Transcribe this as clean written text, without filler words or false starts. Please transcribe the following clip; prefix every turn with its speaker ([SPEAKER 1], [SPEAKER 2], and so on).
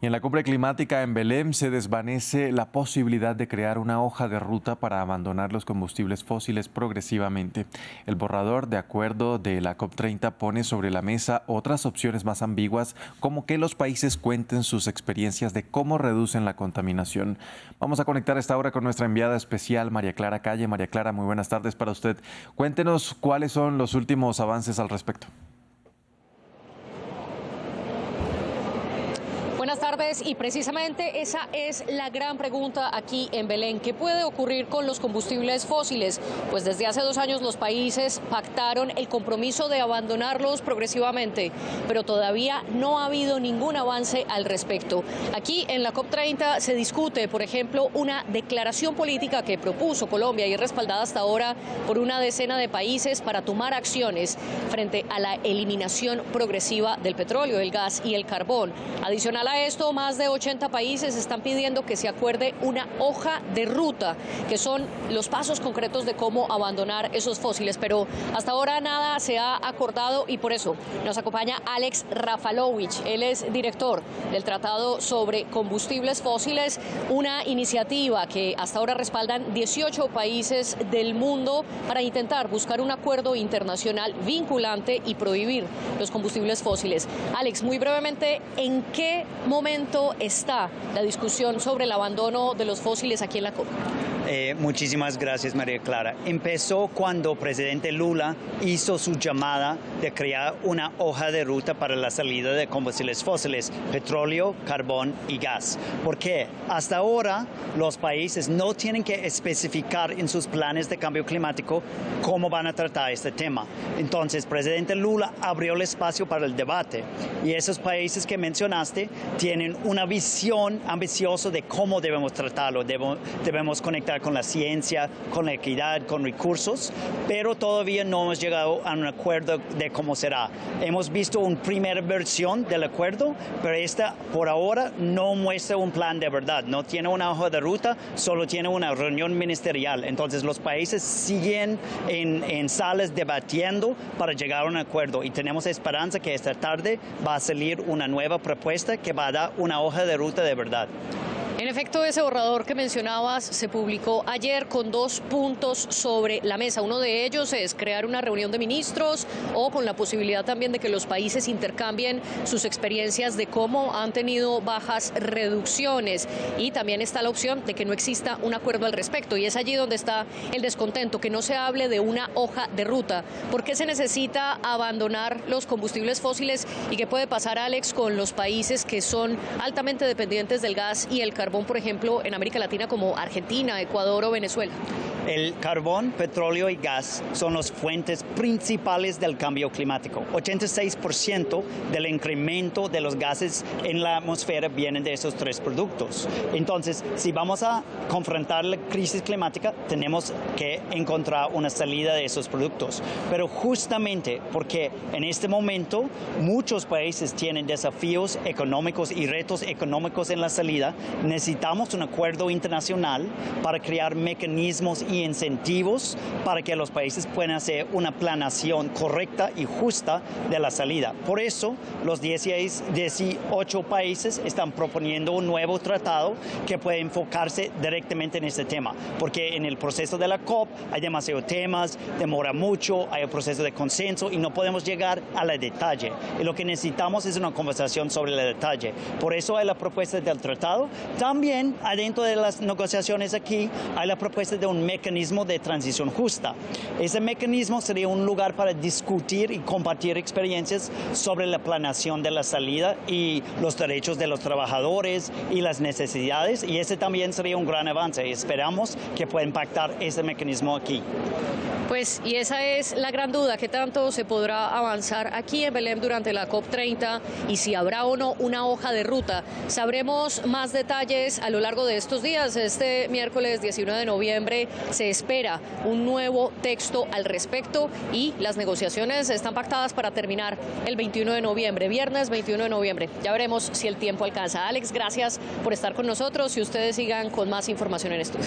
[SPEAKER 1] Y en la cumbre climática en Belém se desvanece la posibilidad de crear una hoja de ruta para abandonar los combustibles fósiles progresivamente. El borrador de acuerdo de la COP30 pone sobre la mesa otras opciones más ambiguas, como que los países cuenten sus experiencias de cómo reducen la contaminación. Vamos a conectar a esta hora con nuestra enviada especial, María Clara Calle. María Clara, muy buenas tardes para usted. Cuéntenos cuáles son los últimos avances al respecto.
[SPEAKER 2] Buenas tardes, y precisamente esa es la gran pregunta aquí en Belén. ¿Qué puede ocurrir con los combustibles fósiles? Pues desde hace 2 años los países pactaron el compromiso de abandonarlos progresivamente, pero todavía no ha habido ningún avance al respecto. Aquí en la COP30 se discute, por ejemplo, una declaración política que propuso Colombia y es respaldada hasta ahora por una decena de países para tomar acciones frente a la eliminación progresiva del petróleo, el gas y el carbón. Adicional a esto, más de 80 países están pidiendo que se acuerde una hoja de ruta, que son los pasos concretos de cómo abandonar esos fósiles, pero hasta ahora nada se ha acordado y por eso nos acompaña Alex Rafalovich. Él es director del Tratado sobre Combustibles Fósiles, una iniciativa que hasta ahora respaldan 18 países del mundo para intentar buscar un acuerdo internacional vinculante y prohibir los combustibles fósiles. Alex, muy brevemente, ¿en qué momento está la discusión sobre el abandono de los fósiles aquí en la COP?
[SPEAKER 3] Muchísimas gracias, María Clara. Empezó cuando el presidente Lula hizo su llamada de crear una hoja de ruta para la salida de combustibles fósiles, petróleo, carbón y gas. Porque hasta ahora los países no tienen que especificar en sus planes de cambio climático cómo van a tratar este tema. Entonces, el presidente Lula abrió el espacio para el debate y esos países que mencionaste tienen una visión ambiciosa de cómo debemos tratarlo. Debemos conectar con la ciencia, con la equidad, con recursos, pero todavía no hemos llegado a un acuerdo de cómo será. Hemos visto una primera versión del acuerdo, pero esta por ahora no muestra un plan de verdad, no tiene una hoja de ruta, solo tiene una reunión ministerial. Entonces los países siguen en salas debatiendo para llegar a un acuerdo y tenemos esperanza que esta tarde va a salir una nueva propuesta que va a dar una hoja de ruta de verdad.
[SPEAKER 2] En efecto, ese borrador que mencionabas se publicó ayer con 2 puntos sobre la mesa. Uno de ellos es crear una reunión de ministros o con la posibilidad también de que los países intercambien sus experiencias de cómo han tenido bajas reducciones. Y también está la opción de que no exista un acuerdo al respecto. Y es allí donde está el descontento, que no se hable de una hoja de ruta. ¿Por qué se necesita abandonar los combustibles fósiles? ¿Y qué puede pasar, Alex, con los países que son altamente dependientes del gas y el carbón, por ejemplo, en América Latina como Argentina, Ecuador o Venezuela?
[SPEAKER 3] El carbón, petróleo y gas son las fuentes principales del cambio climático. 86% del incremento de los gases en la atmósfera vienen de esos 3 productos. Entonces, si vamos a confrontar la crisis climática, tenemos que encontrar una salida de esos productos. Pero justamente porque en este momento muchos países tienen desafíos económicos y retos económicos en la salida, necesitamos un acuerdo internacional para crear mecanismos y incentivos para que los países puedan hacer una planeación correcta y justa de la salida. Por eso, los 18 países están proponiendo un nuevo tratado que puede enfocarse directamente en este tema, porque en el proceso de la COP hay demasiados temas, demora mucho, hay un proceso de consenso y no podemos llegar al detalle. Y lo que necesitamos es una conversación sobre el detalle. Por eso hay la propuesta del tratado. También, adentro de las negociaciones aquí, hay la propuesta de un mecanismo de transición justa. Ese mecanismo sería un lugar para discutir y compartir experiencias sobre la planeación de la salida y los derechos de los trabajadores y las necesidades, y ese también sería un gran avance. Esperamos que pueda impactar ese mecanismo aquí.
[SPEAKER 2] Pues, y esa es la gran duda, ¿qué tanto se podrá avanzar aquí en Belém durante la COP30 y si habrá o no una hoja de ruta? Sabremos más detalles a lo largo de estos días. Este miércoles 19 de noviembre se espera un nuevo texto al respecto y las negociaciones están pactadas para terminar el 21 de noviembre, viernes 21 de noviembre. Ya veremos si el tiempo alcanza. Alex, gracias por estar con nosotros y ustedes sigan con más información en estudio.